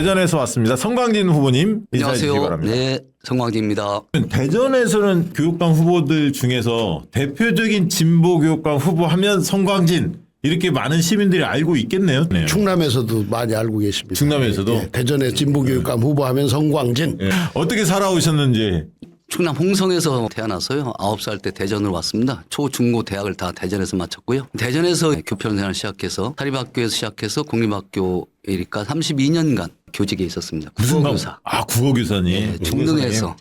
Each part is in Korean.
대전에서 왔습니다. 성광진 후보님 인사해 주시기 안녕하세요. 바랍니다. 네, 성광진입니다. 대전에서는 교육감 후보들 중에서 대표적인 진보 교육감 후보 하면 성광진 이렇게 많은 시민들이 알고 있겠네요. 네. 충남에서도 많이 알고 계십니다. 충남에서도? 예, 대전의 진보교육감 후보하면 성광진. 예. 어떻게 살아오셨는지. 충남 홍성에서 태어나서요. 9살 때 대전으로 왔습니다. 초, 중, 고 대학을 다 대전에서 마쳤고요. 대전에서 교편 생활을 시작해서 사립학교에서 시작해서 국립학교이니까 32년간 교직에 있었습니다. 국어교사. 국어교사님. 네, 중등에서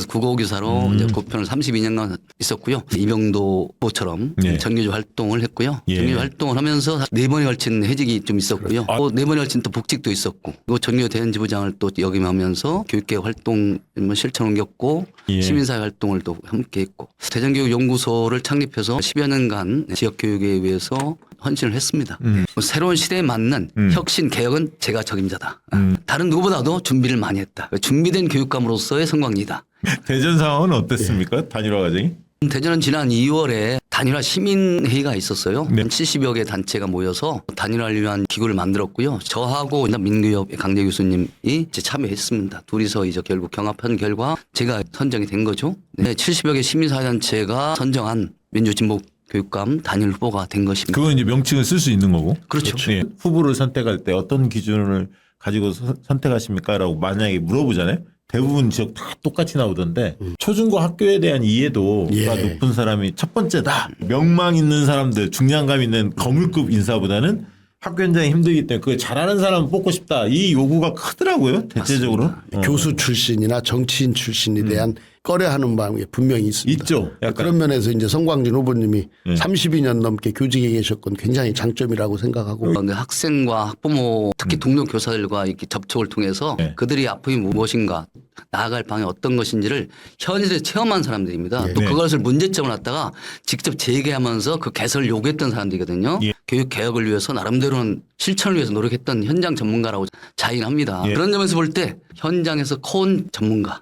국어교사로 이제 교편을 32년간 있었고요. 이병도 후보처럼 예. 정규직 활동을 했고요. 예. 정규직 활동을 하면서 4번에 걸친 해직이 좀 있었고요. 또 4번에 걸친 또 복직도 있었고, 그리고 정규 대연지부장을 또 역임하면서 교육계획 활동 실천 옮겼고, 예. 시민사회 활동을 또 함께했고, 대전교육연구소를 창립해서 10여 년간 지역교육에 위해서 헌신을 했습니다. 새로운 시대에 맞는 혁신 개혁은 제가 적임자다. 다른 누구보다도 준비를 많이 했다. 준비된 교육감으로서의 성광이다. 대전 상황은 어땠습니까? 단일화 과정이? 대전은 지난 2월에 단일화 시민회의가 있었어요. 네. 70여 개 단체가 모여서 단일화를 위한 기구를 만들었고요. 저하고 민규엽 강재 교수님이 이제 참여했습니다. 둘이서 이제 결국 경합한 결과 제가 선정이 된 거죠. 네, 70여 개 시민사회단체가 선정한 민주진보 교육감 단일 후보가 된 것입니다. 그건 이제 명칭을 쓸 수 있는 거고. 그렇죠. 예. 후보를 선택할 때 어떤 기준을 가지고 선택하십니까? 라고 만약에 물어보잖아요. 대부분 지역 다 똑같이 나오던데 초중고 학교에 대한 이해도가 예. 높은 사람이 첫 번째다. 명망 있는 사람들, 중량감 있는 거물급 인사보다는 학교 현장이 힘들기 때문에 그걸 잘하는 사람을 뽑고 싶다. 이 요구가 크더라고요. 대체적으로. 교수 출신이나 정치인 출신에 대한 꺼려하는 마음이 분명히 있습니다. 있죠. 약간. 그런 면에서 이제 성광진 후보님이 32년 넘게 교직에 계셨건 굉장히 장점이라고 생각하고. 그런데 학생과 학부모 특히 동료 교사들과 이렇게 접촉을 통해서 네. 그들의 아픔이 무엇인가 나아갈 방향이 어떤 것인지를 현실에 체험한 사람들입니다. 또 네. 그것을 문제점을 갖다가 직접 제기하면서 그 개선을 요구했던 사람들이거든요. 예. 교육 개혁을 위해서 나름대로는 실천을 위해서 노력했던 현장 전문가라고 자인합니다. 예. 그런 점에서 볼 때 현장에서 커온 전문가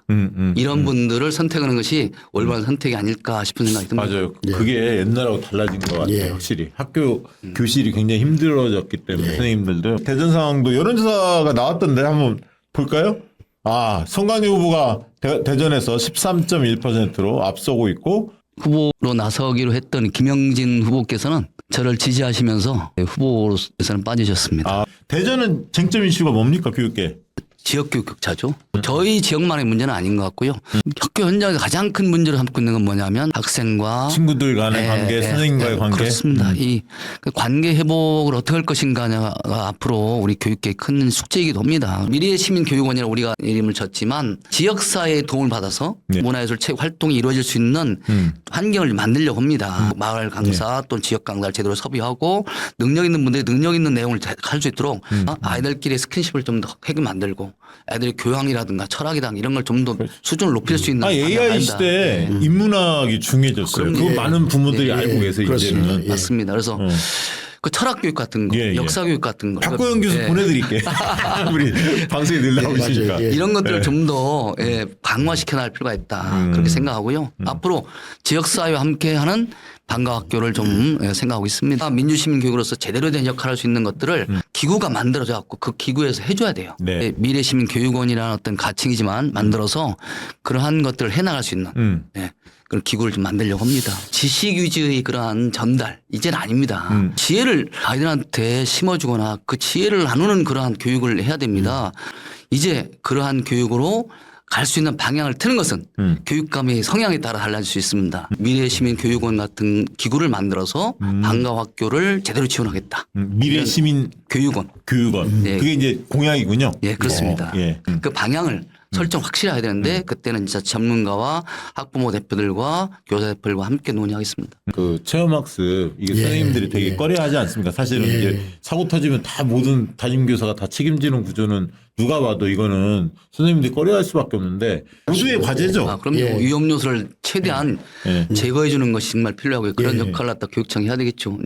이런 분들을 선택하는 것이 올바른 선택이 아닐까 싶은 생각이 듭니다. 맞아요. 그게 옛날하고 달라진 것 같아요. 예. 확실히. 학교 교실이 굉장히 힘들어졌기 때문에 선생님들도. 대전 상황도 여론조사가 나왔던데 한번 볼까요? 성광진 후보가 대전에서 13.1%로 앞서고 있고 후보로 나서기로 했던 김영진 후보께서는 저를 지지하시면서 후보로서는 빠지셨습니다. 대전은 쟁점 이슈가 뭡니까 교육계? 지역교육 격차죠. 저희 지역만의 문제는 아닌 것 같고요. 학교 현장에서 가장 큰 문제를 삼고 있는 건 뭐냐면 학생과 친구들 간의 관계, 선생님과의 관계. 그렇습니다. 이 관계 회복을 어떻게 할 것인가가 앞으로 우리 교육계의 큰 숙제이기도 합니다. 미래의 시민교육원이라고 우리가 이름을 졌지만 지역사회의 도움을 받아서 문화예술 체육 활동이 이루어질 수 있는 환경을 만들려고 합니다. 마을 강사 또는 지역 강사를 제대로 섭외하고 능력 있는 분들이 능력 있는 내용을 할 수 있도록 아이들끼리 스킨십을 좀 더 크게 만들고 애들의 교양이라든가 철학이라든가 이런 걸 좀 더 수준을 높일 수 있는 AI 시대에 인문학이 중요해졌어요. 그거 많은 부모들이 알고 계세요. 이제는. 맞습니다. 그래서 그 철학 교육 같은 거, 역사 교육 같은 거. 박고영 교수 보내드릴게. 우리 방송에 늘 나오시니까. 맞아요. 이런 것들을 좀 더 강화시켜 나갈 필요가 있다. 그렇게 생각하고요. 앞으로 지역사회와 함께하는 방과학교를 좀 생각하고 있습니다. 민주시민교육으로서 제대로 된 역할을 할 수 있는 것들을 기구가 만들어져 갖고 그 기구에서 해줘야 돼요. 네. 미래시민교육원이라는 어떤 가칭이지만 만들어서 그러한 것들을 해나갈 수 있는 그런 기구를 좀 만들려고 합니다. 지식 위주의 그러한 전달 이제는 아닙니다. 지혜를 아이들한테 심어주거나 그 지혜를 나누는 그러한 교육을 해야 됩니다. 이제 그러한 교육으로 갈 수 있는 방향을 트는 것은 교육감의 성향에 따라 달라질 수 있습니다. 미래시민교육원 같은 기구를 만들어서 방과학교를 제대로 지원하겠다. 미래시민 교육원. 네. 그게 이제 공약이군요. 예, 그렇습니다. 그 방향을 설정 확실히 해야 되는데 그때는 진짜 전문가와 학부모 대표들과 교사 대표들과 함께 논의하겠습니다. 그 체험학습 이게 선생님들이 되게 꺼려하지 않습니까? 사실은 이제 사고 터지면 다 모든 담임교사가 다 책임지는 구조는 누가 봐도 이거는 선생님들이 꺼려할 수밖에 없는데 모두의 과제죠. 그럼요. 위험 요소를 최대한 제거해 주는 것이 정말 필요하고요. 그런 역할을 갖다 교육청이 해야 되겠죠.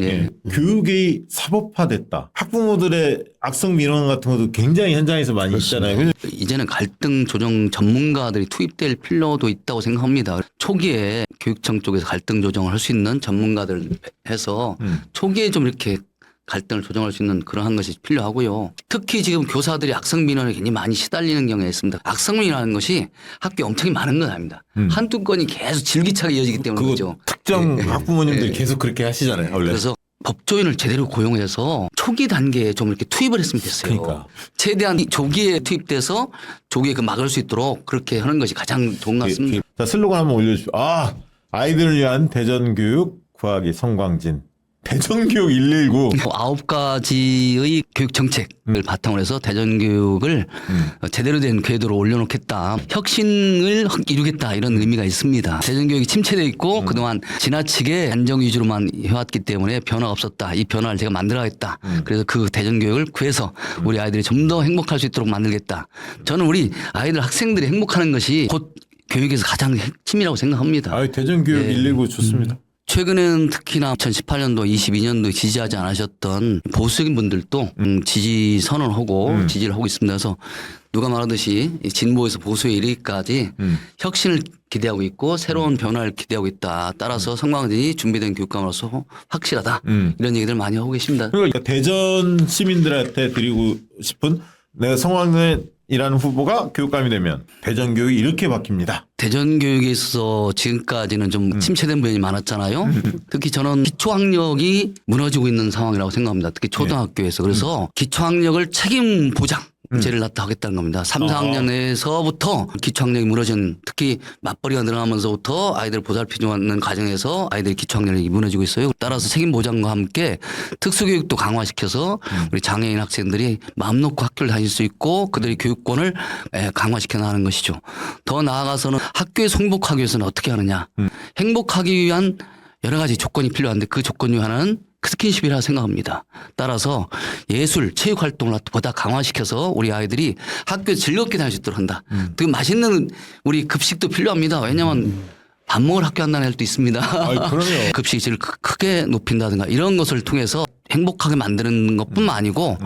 교육이 사법화됐다. 학부모들의 악성 민원 같은 것도 굉장히 현장에서 많이 있잖아요. 이제는 갈등 조정 전문가들이 투입될 필요도 있다고 생각합니다. 초기에 교육청 쪽에서 갈등 조정을 할 수 있는 전문가들 해서 초기에 좀 이렇게 갈등을 조정할 수 있는 그러한 것이 필요하고요. 특히 지금 교사들이 악성민원에 굉장히 많이 시달리는 경우가 있습니다. 악성민이라는 것이 학교에 엄청 많은 건 아닙니다. 한두 건이 계속 줄기차게 이어지기 때문에 그거 그렇죠. 특정 학부모님들이 계속 그렇게 하시잖아요. 원래. 그래서 법조인을 제대로 고용해서 초기 단계에 좀 이렇게 투입을 했으면 됐어요. 그러니까. 최대한 조기에 투입돼서 조기에 그 막을 수 있도록 그렇게 하는 것이 가장 좋은 것 같습니다. 자, 슬로건 한번 올려주십시오. 아이들을 위한 대전교육 구하기 성광진. 대전교육 119. 9가지의 교육 정책을 바탕으로 해서 대전교육을 제대로 된 궤도로 올려놓겠다. 혁신을 이루겠다. 이런 의미가 있습니다. 대전교육이 침체되어 있고 그동안 지나치게 안정 위주로만 해왔기 때문에 변화가 없었다. 이 변화를 제가 만들어야겠다. 그래서 그 대전교육을 구해서 우리 아이들이 좀 더 행복할 수 있도록 만들겠다. 저는 우리 아이들 학생들이 행복하는 것이 곧 교육에서 가장 핵심이라고 생각합니다. 대전교육 119 좋습니다. 최근에는 특히나 2018년도, 22년도 지지하지 않으셨던 보수적인 분들도 지지 선언하고 지지를 하고 있습니다. 그래서 누가 말하듯이 진보에서 보수에 이르기까지 혁신을 기대하고 있고 새로운 변화를 기대하고 있다. 따라서 성광진이 준비된 교육감으로서 확실하다. 이런 얘기들 많이 하고 계십니다. 그러니까 대전 시민들한테 드리고 싶은 내가 성광진이라는 후보가 교육감이 되면 대전 교육이 이렇게 바뀝니다. 대전 교육에 있어서 지금까지는 좀 침체된 부분이 많았잖아요. 특히 저는 기초학력이 무너지고 있는 상황이라고 생각합니다. 특히 초등학교에서. 그래서 기초학력을 책임 보장. 제를 낳다 하겠다는 겁니다. 3, 4학년에서부터 기초학력이 무너진 특히 맞벌이가 늘어나면서부터 아이들 보살피는 과정에서 아이들의 기초학력이 무너지고 있어요. 따라서 책임 보장과 함께 특수교육도 강화시켜서 우리 장애인 학생들이 마음 놓고 학교를 다닐 수 있고 그들의 교육권을 강화시켜 나가는 것이죠. 더 나아가서는 학교에서 행복하기 위해서는 어떻게 하느냐. 행복하기 위한 여러 가지 조건이 필요한데 그 조건 중 하나는 스킨십이라 생각합니다. 따라서 예술, 체육 활동을 보다 강화시켜서 우리 아이들이 학교에 즐겁게 다닐 수 있도록 한다. 그 맛있는 우리 급식도 필요합니다. 왜냐하면 밥 먹을 학교 한다는 애들도 있습니다. 그럼요. 급식 질을 크게 높인다든가 이런 것을 통해서 행복하게 만드는 것뿐만 아니고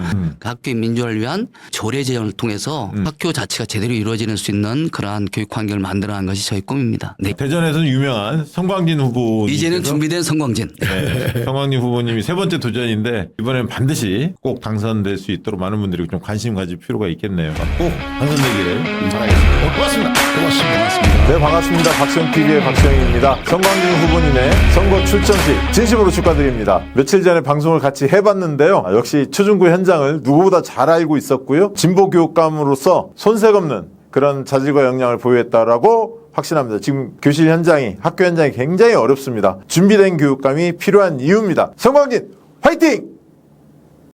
학교의 민주화를 위한 조례 제정을 통해서 학교 자체가 제대로 이루어지는 수 있는 그러한 교육 환경을 만들어가는 것이 저희 꿈입니다. 네. 대전에서는 유명한 성광진 후보. 이제는 준비된 성광진. 네, 성광진 후보님이 세 번째 도전인데 이번엔 반드시 꼭 당선될 수 있도록 많은 분들이 좀 관심 가질 필요가 있겠네요. 꼭 당선되기를 바라겠습니다. 고맙습니다. 고맙습니다. 네, 반갑습니다. 박시영TV의 박시영입니다. 성광진 후보님의 선거 출전 시 진심으로 축하드립니다. 며칠 전에 방송을 같이 해봤는데요. 역시 초중고 현장을 누구보다 잘 알고 있었고요. 진보 교육감으로서 손색 없는 그런 자질과 역량을 보유했다라고 확신합니다. 지금 교실 현장이, 학교 현장이 굉장히 어렵습니다. 준비된 교육감이 필요한 이유입니다. 성광진 화이팅!